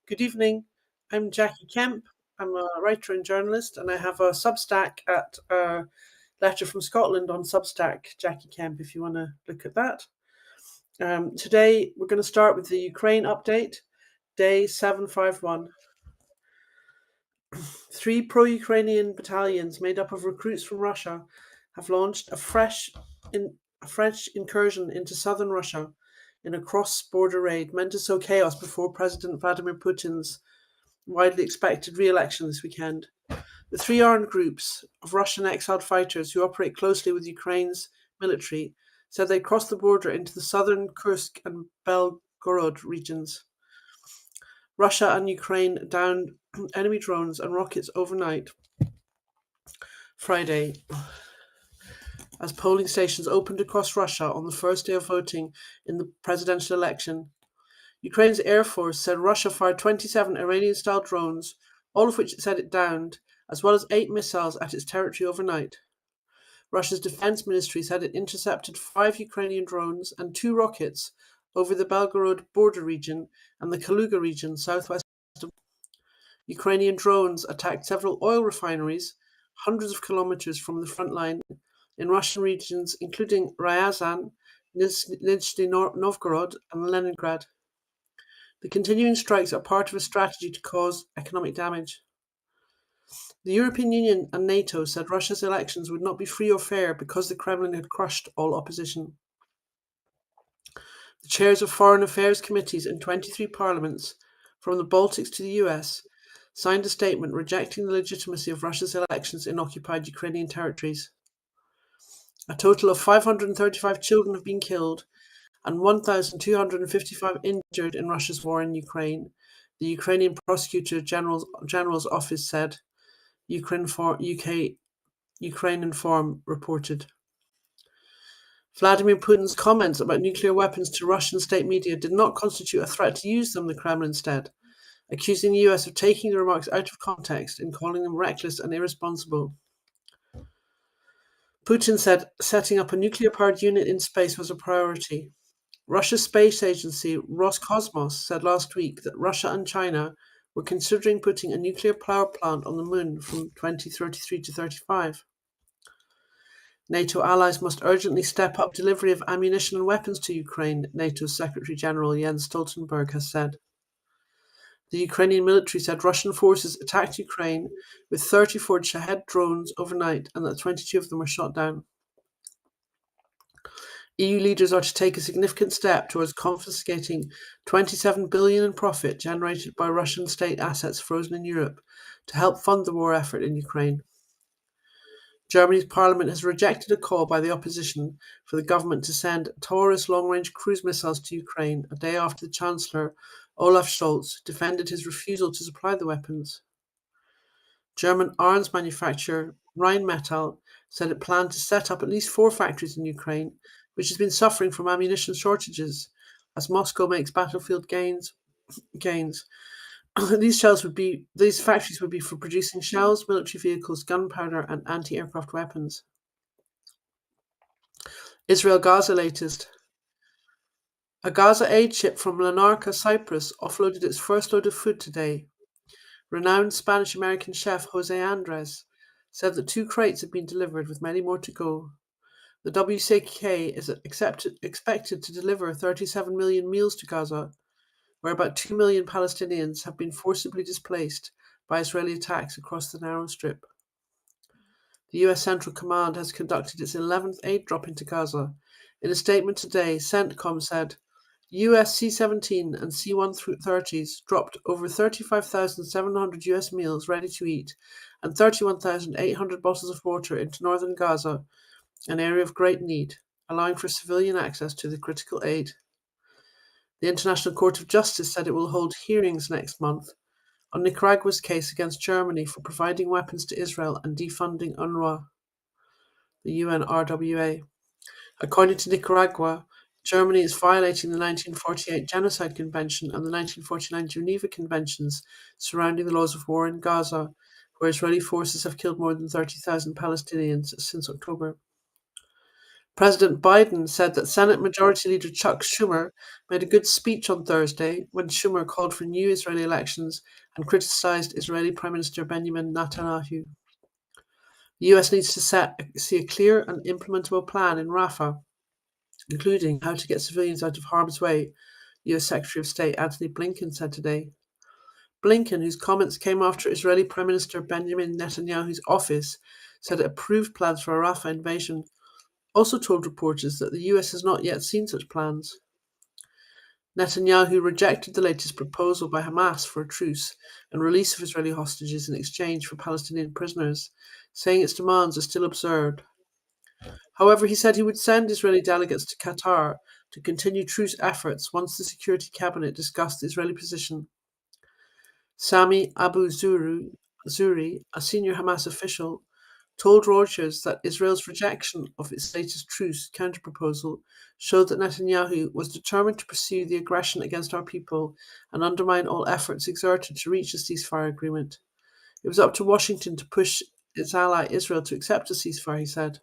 Good evening. I'm Jackie Kemp. I'm a writer and journalist, and I have a Substack at Letter from Scotland on Substack, Jackie Kemp, if you want to look at that. Today, we're going to start with the Ukraine update, day 751. 3 pro-Ukrainian battalions made up of recruits from Russia have launched a French incursion into southern Russia in a cross-border raid meant to sow chaos before President Vladimir Putin's widely expected re-election this weekend. The 3 armed groups of Russian exiled fighters who operate closely with Ukraine's military said they crossed the border into the southern Kursk and Belgorod regions. Russia and Ukraine downed enemy drones and rockets overnight Friday as polling stations opened across Russia on the first day of voting in the presidential election. Ukraine's Air Force said Russia fired 27 Iranian-style drones, all of which it said it downed, as well as 8 missiles at its territory overnight. Russia's defense ministry said it intercepted 5 Ukrainian drones and 2 rockets over the Belgorod border region and the Kaluga region southwest of Ukrainian drones attacked several oil refineries hundreds of kilometers from the front line in Russian regions including Ryazan, Nizhny Novgorod and Leningrad. The continuing strikes are part of a strategy to cause economic damage. The European Union and NATO said Russia's elections would not be free or fair because the Kremlin had crushed all opposition. The chairs of foreign affairs committees in 23 parliaments, from the Baltics to the US, signed a statement rejecting the legitimacy of Russia's elections in occupied Ukrainian territories. A total of 535 children have been killed and 1,255 injured in Russia's war in Ukraine, the Ukrainian Prosecutor General's office said, Ukraine Inform reported. Vladimir Putin's comments about nuclear weapons to Russian state media did not constitute a threat to use them, the Kremlin said, accusing the US of taking the remarks out of context and calling them reckless and irresponsible. Putin said setting up a nuclear-powered unit in space was a priority. Russia's space agency Roscosmos said last week that Russia and China were considering putting a nuclear power plant on the moon from 2033 to 35. NATO allies must urgently step up delivery of ammunition and weapons to Ukraine, NATO's Secretary General Jens Stoltenberg has said. The Ukrainian military said Russian forces attacked Ukraine with 34 Shahed drones overnight and that 22 of them were shot down. EU leaders are to take a significant step towards confiscating 27 billion in profit generated by Russian state assets frozen in Europe to help fund the war effort in Ukraine. Germany's parliament has rejected a call by the opposition for the government to send Taurus long-range cruise missiles to Ukraine a day after the Chancellor, Olaf Scholz, defended his refusal to supply the weapons. German arms manufacturer Rheinmetall said it planned to set up at least 4 factories in Ukraine, which has been suffering from ammunition shortages as Moscow makes battlefield gains. These factories would be for producing shells, military vehicles, gunpowder, and anti-aircraft weapons. Israel-Gaza latest. A Gaza aid ship from Larnaca, Cyprus, offloaded its first load of food today. Renowned Spanish-American chef Jose Andres said that 2 crates had been delivered with many more to go. The WCK is expected to deliver 37 million meals to Gaza, where about 2 million Palestinians have been forcibly displaced by Israeli attacks across the narrow strip. The US Central Command has conducted its 11th aid drop into Gaza. In a statement today, CENTCOM said, US C-17 and C-130s dropped over 35,700 US meals ready to eat and 31,800 bottles of water into northern Gaza, an area of great need, allowing for civilian access to the critical aid. The International Court of Justice said it will hold hearings next month on Nicaragua's case against Germany for providing weapons to Israel and defunding UNRWA, the UNRWA. According to Nicaragua, Germany is violating the 1948 Genocide Convention and the 1949 Geneva Conventions surrounding the laws of war in Gaza, where Israeli forces have killed more than 30,000 Palestinians since October. President Biden said that Senate Majority Leader Chuck Schumer made a good speech on Thursday when Schumer called for new Israeli elections and criticized Israeli Prime Minister Benjamin Netanyahu. The US needs to see a clear and implementable plan in Rafah, including how to get civilians out of harm's way, US Secretary of State Antony Blinken said today. Blinken, whose comments came after Israeli Prime Minister Benjamin Netanyahu's office said it approved plans for a Rafah invasion, also told reporters that the US has not yet seen such plans. Netanyahu rejected the latest proposal by Hamas for a truce and release of Israeli hostages in exchange for Palestinian prisoners, saying its demands are still absurd. However, he said he would send Israeli delegates to Qatar to continue truce efforts once the Security Cabinet discussed the Israeli position. Sami Abu Zuri, a senior Hamas official, told Reuters that Israel's rejection of its latest truce counterproposal showed that Netanyahu was determined to pursue the aggression against our people and undermine all efforts exerted to reach a ceasefire agreement. It was up to Washington to push its ally Israel to accept a ceasefire, he said.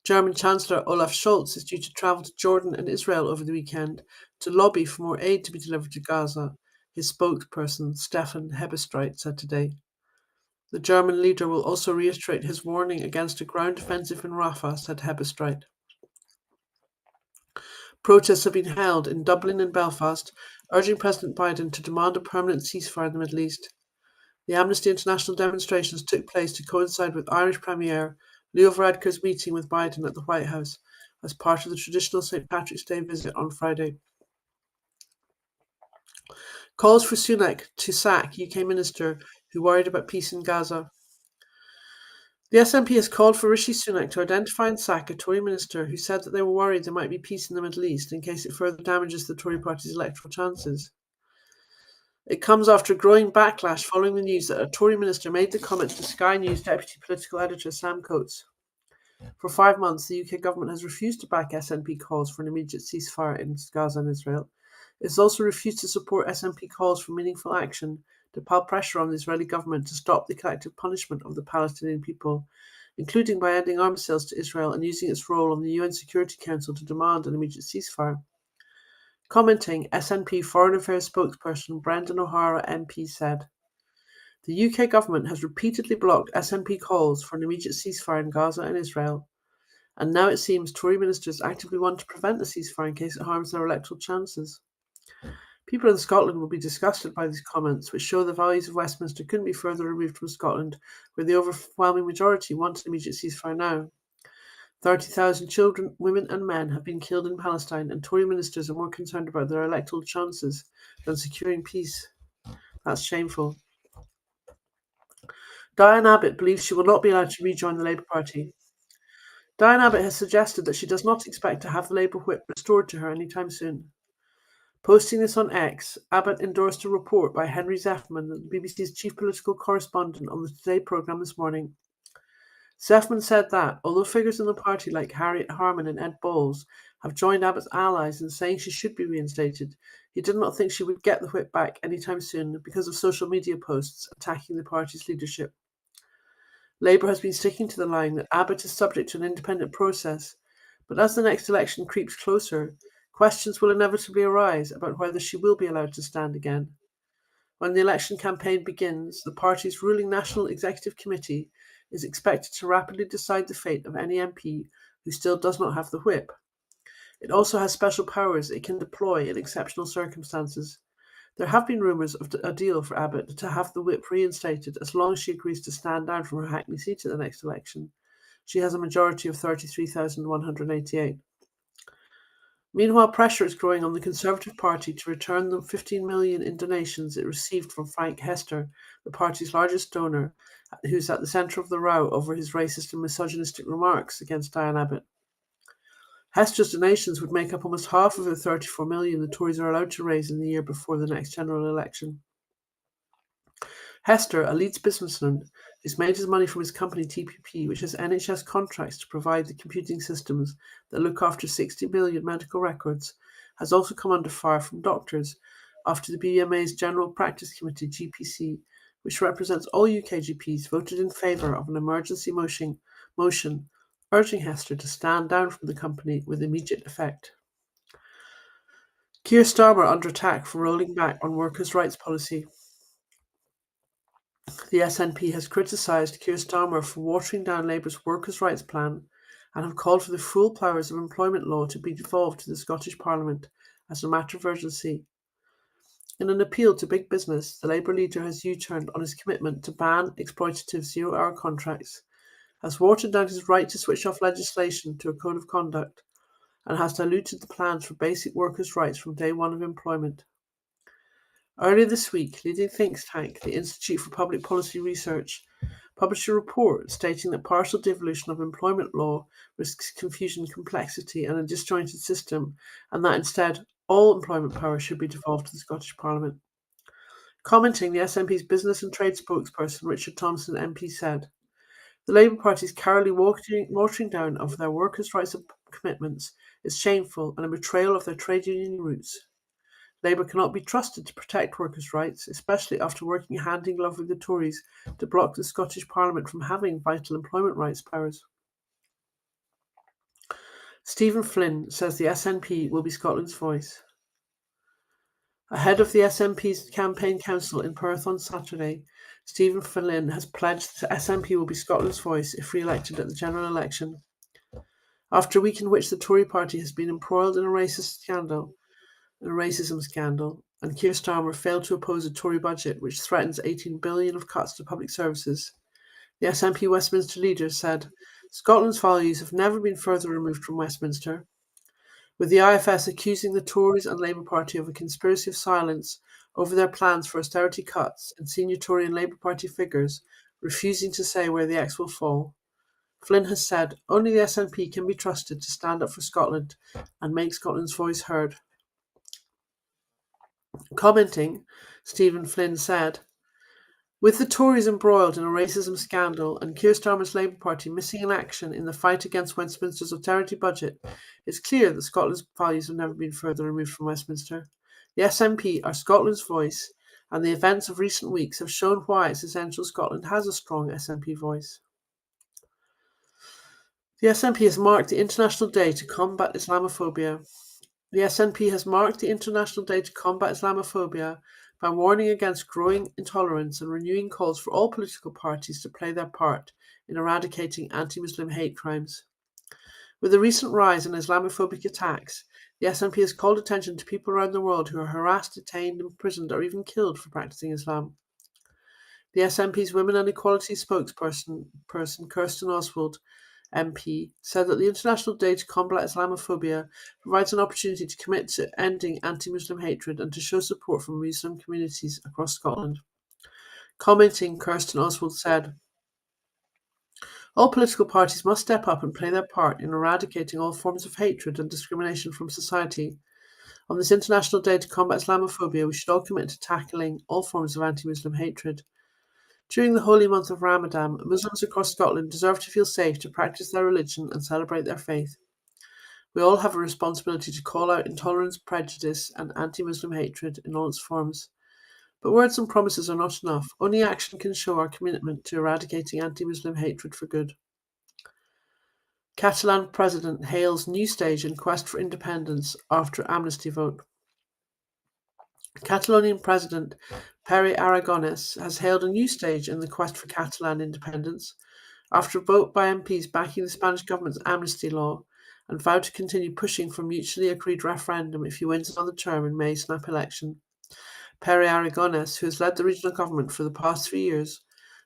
German Chancellor Olaf Scholz is due to travel to Jordan and Israel over the weekend to lobby for more aid to be delivered to Gaza, his spokesperson Stefan Hebestreit said today. The German leader will also reiterate his warning against a ground offensive in Rafah, said Hebestreit. Protests have been held in Dublin and Belfast, urging President Biden to demand a permanent ceasefire in the Middle East. The Amnesty International demonstrations took place to coincide with Irish Premier Leo Varadkar's meeting with Biden at the White House as part of the traditional St. Patrick's Day visit on Friday. Calls for Sunak to sack UK minister who worried about peace in Gaza. The SNP has called for Rishi Sunak to identify and sack a Tory minister who said that they were worried there might be peace in the Middle East in case it further damages the Tory party's electoral chances. It comes after a growing backlash following the news that a Tory minister made the comment to Sky News deputy political editor Sam Coates. For 5 months, the UK government has refused to back SNP calls for an immediate ceasefire in Gaza and Israel. It has also refused to support SNP calls for meaningful action to pile pressure on the Israeli government to stop the collective punishment of the Palestinian people, including by ending arms sales to Israel and using its role on the UN Security Council to demand an immediate ceasefire. Commenting, SNP Foreign Affairs spokesperson Brendan O'Hara MP said, "The UK government has repeatedly blocked SNP calls for an immediate ceasefire in Gaza and Israel, and now it seems Tory ministers actively want to prevent the ceasefire in case it harms their electoral chances." People in Scotland will be disgusted by these comments, which show the values of Westminster couldn't be further removed from Scotland, where the overwhelming majority want an immediate ceasefire now. 30,000 children, women and men have been killed in Palestine, and Tory ministers are more concerned about their electoral chances than securing peace. That's shameful. Diane Abbott believes she will not be allowed to rejoin the Labour Party. Diane Abbott has suggested that she does not expect to have the Labour whip restored to her anytime soon. Posting this on X, Abbott endorsed a report by Henry Zeffman, the BBC's chief political correspondent, on the Today programme this morning. Zeffman said that, although figures in the party like Harriet Harman and Ed Balls have joined Abbott's allies in saying she should be reinstated, he did not think she would get the whip back anytime soon because of social media posts attacking the party's leadership. Labour has been sticking to the line that Abbott is subject to an independent process, but as the next election creeps closer, questions will inevitably arise about whether she will be allowed to stand again. When the election campaign begins, the party's ruling National Executive Committee is expected to rapidly decide the fate of any MP who still does not have the whip. It also has special powers it can deploy in exceptional circumstances. There have been rumours of a deal for Abbott to have the whip reinstated as long as she agrees to stand down from her Hackney seat at the next election. She has a majority of 33,188. Meanwhile, pressure is growing on the Conservative Party to return the 15 million in donations it received from Frank Hester, the party's largest donor, who's at the centre of the row over his racist and misogynistic remarks against Diane Abbott. Hester's donations would make up almost half of the 34 million the Tories are allowed to raise in the year before the next general election. Hester, a Leeds businessman who's made his money from his company TPP, which has NHS contracts to provide the computing systems that look after 60 million medical records, has also come under fire from doctors after the BMA's General Practice Committee, GPC, which represents all UK GPs, voted in favour of an emergency motion urging Hester to stand down from the company with immediate effect. Keir Starmer under attack for rolling back on workers' rights policy. The SNP has criticised Keir Starmer for watering down Labour's workers' rights plan and have called for the full powers of employment law to be devolved to the Scottish Parliament as a matter of urgency. In an appeal to big business, the Labour leader has U-turned on his commitment to ban exploitative zero-hour contracts, has watered down his right to switch off legislation to a code of conduct, and has diluted the plans for basic workers' rights from day one of employment. Earlier this week, leading think tank, the Institute for Public Policy Research, published a report stating that partial devolution of employment law risks confusion, complexity, and a disjointed system, and that instead all employment power should be devolved to the Scottish Parliament. Commenting, the SNP's business and trade spokesperson Richard Thompson MP said, "The Labour Party's cowardly watering down of their workers' rights commitments is shameful and a betrayal of their trade union roots. Labour cannot be trusted to protect workers' rights, especially after working hand in glove with the Tories to block the Scottish Parliament from having vital employment rights powers." Stephen Flynn says the SNP will be Scotland's voice. Ahead of the SNP's campaign council in Perth on Saturday, Stephen Flynn has pledged that SNP will be Scotland's voice if re-elected at the general election. After a week in which the Tory party has been embroiled in a racism scandal, and Keir Starmer failed to oppose a Tory budget which threatens $18 billion of cuts to public services, the SNP Westminster leader said, "Scotland's values have never been further removed from Westminster." With the IFS accusing the Tories and Labour Party of a conspiracy of silence over their plans for austerity cuts and senior Tory and Labour Party figures refusing to say where the X will fall, Flynn has said only the SNP can be trusted to stand up for Scotland and make Scotland's voice heard. Commenting, Stephen Flynn said, "With the Tories embroiled in a racism scandal and Keir Starmer's Labour Party missing in action in the fight against Westminster's austerity budget, it's clear that Scotland's values have never been further removed from Westminster. The SNP are Scotland's voice, and the events of recent weeks have shown why it's essential Scotland has a strong SNP voice." The SNP has marked the International Day to Combat Islamophobia. The SNP has marked the International Day to Combat Islamophobia by warning against growing intolerance and renewing calls for all political parties to play their part in eradicating anti-Muslim hate crimes. With the recent rise in Islamophobic attacks, the SNP has called attention to people around the world who are harassed, detained, imprisoned, or even killed for practicing Islam. The SNP's Women and Equality spokesperson Kirsten Oswald, MP, said that the International Day to Combat Islamophobia provides an opportunity to commit to ending anti-Muslim hatred and to show support from Muslim communities across Scotland. Commenting, Kirsten Oswald said, "All political parties must step up and play their part in eradicating all forms of hatred and discrimination from society. On this International Day to Combat Islamophobia, we should all commit to tackling all forms of anti-Muslim hatred. During the holy month of Ramadan, Muslims across Scotland deserve to feel safe to practice their religion and celebrate their faith. We all have a responsibility to call out intolerance, prejudice, and anti-Muslim hatred in all its forms. But words and promises are not enough. Only action can show our commitment to eradicating anti-Muslim hatred for good." Catalan president hails new stage in quest for independence after amnesty vote. Catalonian President Pere Aragonès has hailed a new stage in the quest for Catalan independence after a vote by MPs backing the Spanish government's amnesty law and vowed to continue pushing for a mutually agreed referendum if he wins another term in May's snap election. Pere Aragonès, who has led the regional government for the past 3 years,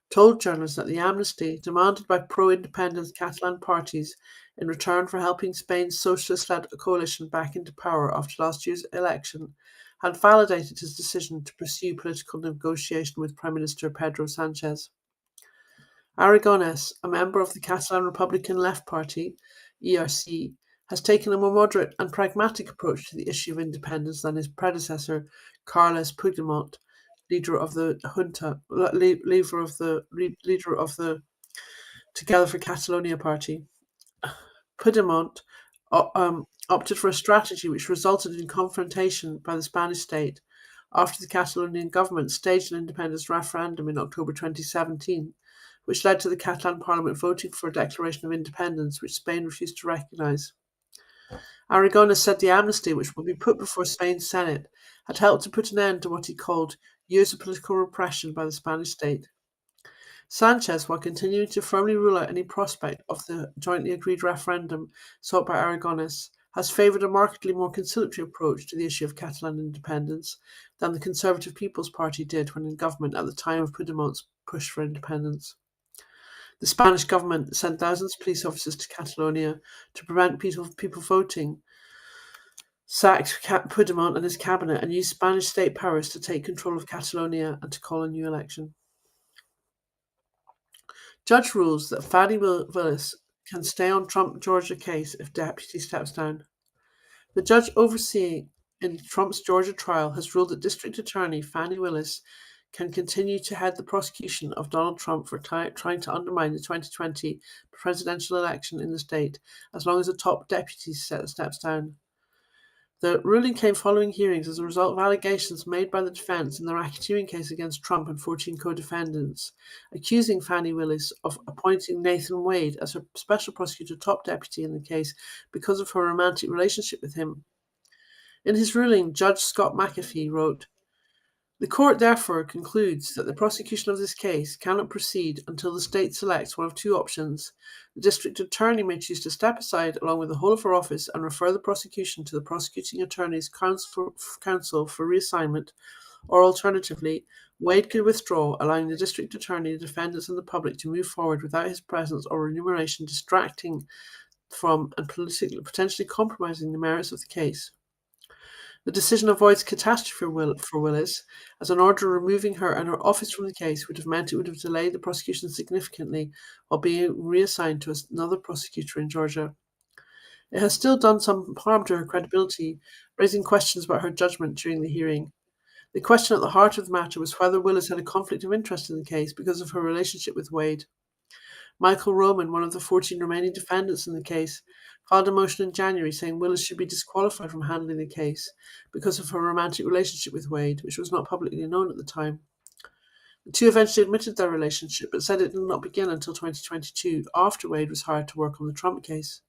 told journalists that the amnesty, demanded by pro-independence Catalan parties in return for helping Spain's socialist-led coalition back into power after last year's election, had validated his decision to pursue political negotiation with Prime Minister Pedro Sánchez. Aragonès, a member of the Catalan Republican Left Party, ERC, has taken a more moderate and pragmatic approach to the issue of independence than his predecessor, Carles Puigdemont, leader of the Together for Catalonia party. Puigdemont opted for a strategy which resulted in confrontation by the Spanish state after the Catalonian government staged an independence referendum in October 2017, which led to the Catalan parliament voting for a declaration of independence, which Spain refused to recognise. Aragonés said the amnesty, which will be put before Spain's Senate, had helped to put an end to what he called years of political repression by the Spanish state. Sanchez, while continuing to firmly rule out any prospect of the jointly agreed referendum sought by Aragonés, has favoured a markedly more conciliatory approach to the issue of Catalan independence than the Conservative People's Party did when in government at the time of Puigdemont's push for independence. The Spanish government sent thousands of police officers to Catalonia to prevent people voting, sacked Puigdemont and his cabinet, and used Spanish state powers to take control of Catalonia and to call a new election. Judge rules that Fani Willis can stay on Trump-Georgia case if deputy steps down. The judge overseeing in Trump's Georgia trial has ruled that District Attorney Fani Willis can continue to head the prosecution of Donald Trump for trying to undermine the 2020 presidential election in the state, as long as a top deputy steps down. The ruling came following hearings as a result of allegations made by the defense in the racketeering case against Trump and 14 co-defendants, accusing Fani Willis of appointing Nathan Wade as her special prosecutor top deputy in the case because of her romantic relationship with him. In his ruling, Judge Scott McAfee wrote, "The court therefore concludes that the prosecution of this case cannot proceed until the state selects one of two options. The district attorney may choose to step aside along with the whole of her office and refer the prosecution to the prosecuting attorney's counsel for reassignment, or alternatively, Wade could withdraw, allowing the district attorney, the defendants, and the public to move forward without his presence or remuneration, distracting from and potentially compromising the merits of the case. The decision avoids catastrophe for Willis, as an order removing her and her office from the case would have meant it would have delayed the prosecution significantly while being reassigned to another prosecutor in Georgia. It has still done some harm to her credibility, raising questions about her judgment during the hearing. The question at the heart of the matter was whether Willis had a conflict of interest in the case because of her relationship with Wade. Michael Roman, one of the 14 remaining defendants in the case, filed a motion in January saying Willis should be disqualified from handling the case because of her romantic relationship with Wade, which was not publicly known at the time. The two eventually admitted their relationship, but said it did not begin until 2022, after Wade was hired to work on the Trump case.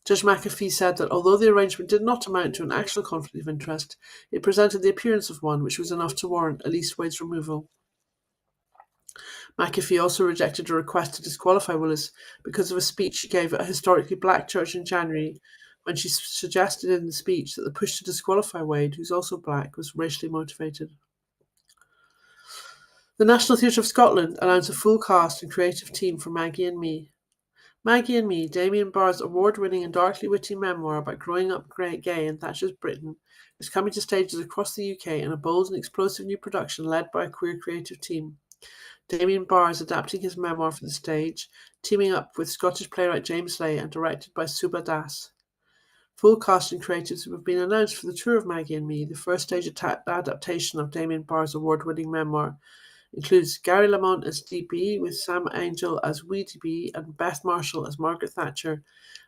Judge McAfee said that although the arrangement did not amount to an actual conflict of interest, it presented the appearance of one, which was enough to warrant at least Wade's removal. McAfee also rejected a request to disqualify Willis because of a speech she gave at a historically black church in January, when she suggested in the speech that the push to disqualify Wade, who's also black, was racially motivated. The National Theatre of Scotland announced a full cast and creative team for Maggie and Me. Maggie and Me, Damien Barr's award-winning and darkly witty memoir about growing up gay in Thatcher's Britain, is coming to stages across the UK in a bold and explosive new production led by a queer creative team. Damien Barr is adapting his memoir for the stage, teaming up with Scottish playwright James Leigh and directed by Subha Das. Full cast and creatives have been announced for the tour of Maggie and Me. The first stage adaptation of Damien Barr's award-winning memoir includes Gary Lamont as DB, with Sam Angel as Weedy B and Beth Marshall as Margaret Thatcher,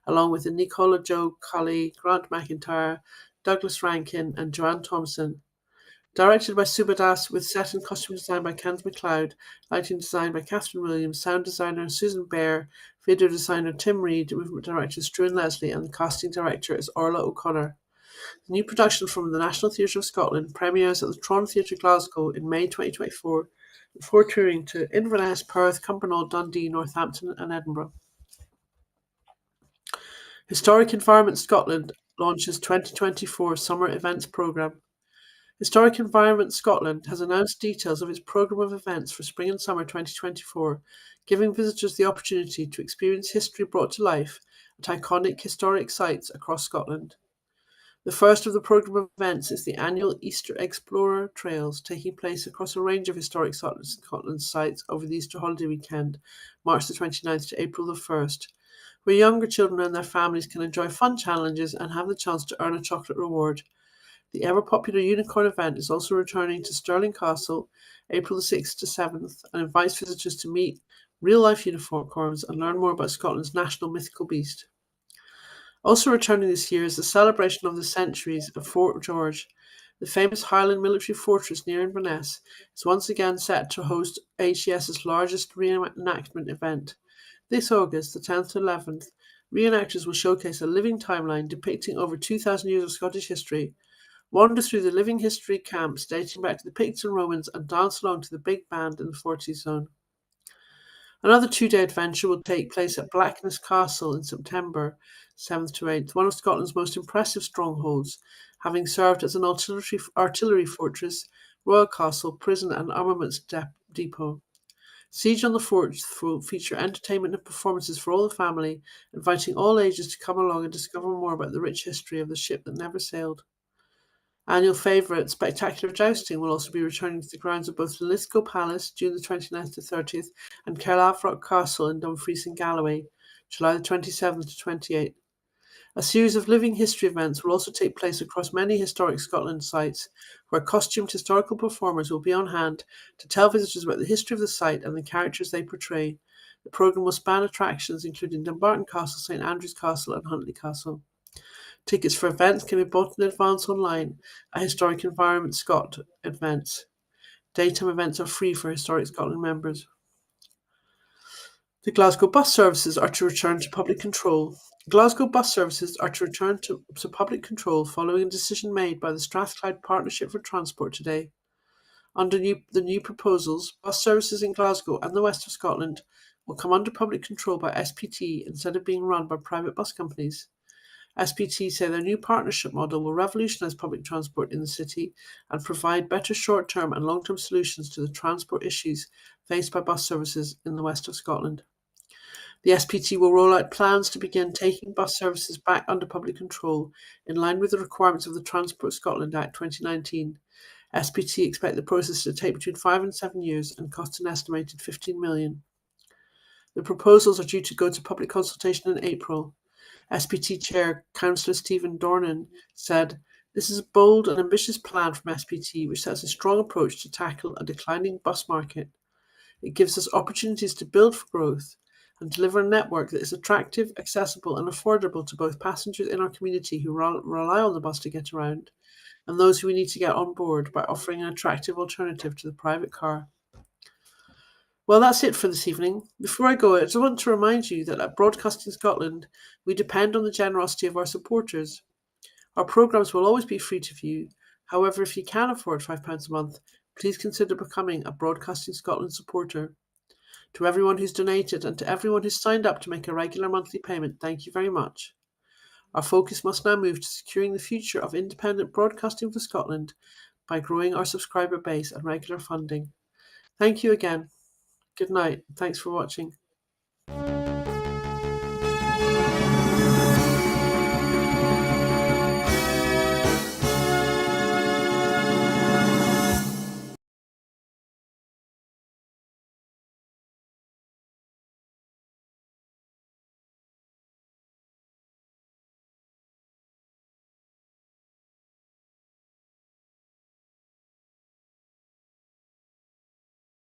along with Nicola Jo Colley, Grant McIntyre, Douglas Rankin and Joanne Thompson. Directed by Subha Das, with set and costume design by Kent MacLeod, lighting design by Catherine Williams, sound designer Susan Baer, video designer Tim Reed, movement director Struan Leslie, and the casting director is Orla O'Connor. The new production from the National Theatre of Scotland premieres at the Tron Theatre Glasgow in May 2024, before touring to Inverness, Perth, Cumbernauld, Dundee, Northampton and Edinburgh. Historic Environment Scotland launches 2024 Summer Events Programme. Historic Environment Scotland has announced details of its programme of events for spring and summer 2024, giving visitors the opportunity to experience history brought to life at iconic historic sites across Scotland. The first of the programme of events is the annual Easter Explorer Trails, taking place across a range of historic Scotland sites over the Easter holiday weekend, March the 29th to April the 1st, where younger children and their families can enjoy fun challenges and have the chance to earn a chocolate reward. The ever-popular Unicorn event is also returning to Stirling Castle, April the 6th to 7th, and invites visitors to meet real-life unicorns and learn more about Scotland's national mythical beast. Also returning this year is the celebration of the centuries of Fort George. The famous Highland military fortress near Inverness is once again set to host HES's largest reenactment event. This August, the 10th to 11th, reenactors will showcase a living timeline depicting over 2,000 years of Scottish history, wander through the living history camps dating back to the Picts and Romans, and dance along to the big band in the Forties Zone. Another two-day adventure will take place at Blackness Castle in September 7th to 8th, one of Scotland's most impressive strongholds, having served as an artillery fortress, royal castle, prison and armaments depot. Siege on the Fort will feature entertainment and performances for all the family, inviting all ages to come along and discover more about the rich history of the ship that never sailed. Annual favourite, Spectacular Jousting, will also be returning to the grounds of both Linlithgow Palace, June the 29th to 30th, and Caerlaverock Castle in Dumfries and Galloway, July the 27th to 28th. A series of living history events will also take place across many historic Scotland sites, where costumed historical performers will be on hand to tell visitors about the history of the site and the characters they portray. The programme will span attractions including Dumbarton Castle, St Andrews Castle and Huntly Castle. Tickets for events can be bought in advance online at Historic Environment Scot events. Daytime events are free for Historic Scotland members. The Glasgow bus services are to return to public control. Glasgow bus services are to return to public control following a decision made by the Strathclyde Partnership for Transport today. Under the new proposals, bus services in Glasgow and the west of Scotland will come under public control by SPT instead of being run by private bus companies. SPT say their new partnership model will revolutionise public transport in the city and provide better short-term and long-term solutions to the transport issues faced by bus services in the west of Scotland. The SPT will roll out plans to begin taking bus services back under public control in line with the requirements of the Transport Scotland Act 2019. SPT expect the process to take between 5 and 7 years and cost an estimated $15 million. The proposals are due to go to public consultation in April. SPT Chair Councillor Stephen Dornan said, "This is a bold and ambitious plan from SPT which sets a strong approach to tackle a declining bus market. It gives us opportunities to build for growth and deliver a network that is attractive, accessible and affordable to both passengers in our community who rely on the bus to get around and those who we need to get on board by offering an attractive alternative to the private car." Well, that's it for this evening. Before I go, I just want to remind you that at Broadcasting Scotland, we depend on the generosity of our supporters. Our programmes will always be free to view. However, if you can afford £5 a month, please consider becoming a Broadcasting Scotland supporter. To everyone who's donated and to everyone who's signed up to make a regular monthly payment, thank you very much. Our focus must now move to securing the future of independent broadcasting for Scotland by growing our subscriber base and regular funding. Thank you again. Good night. Thanks for watching.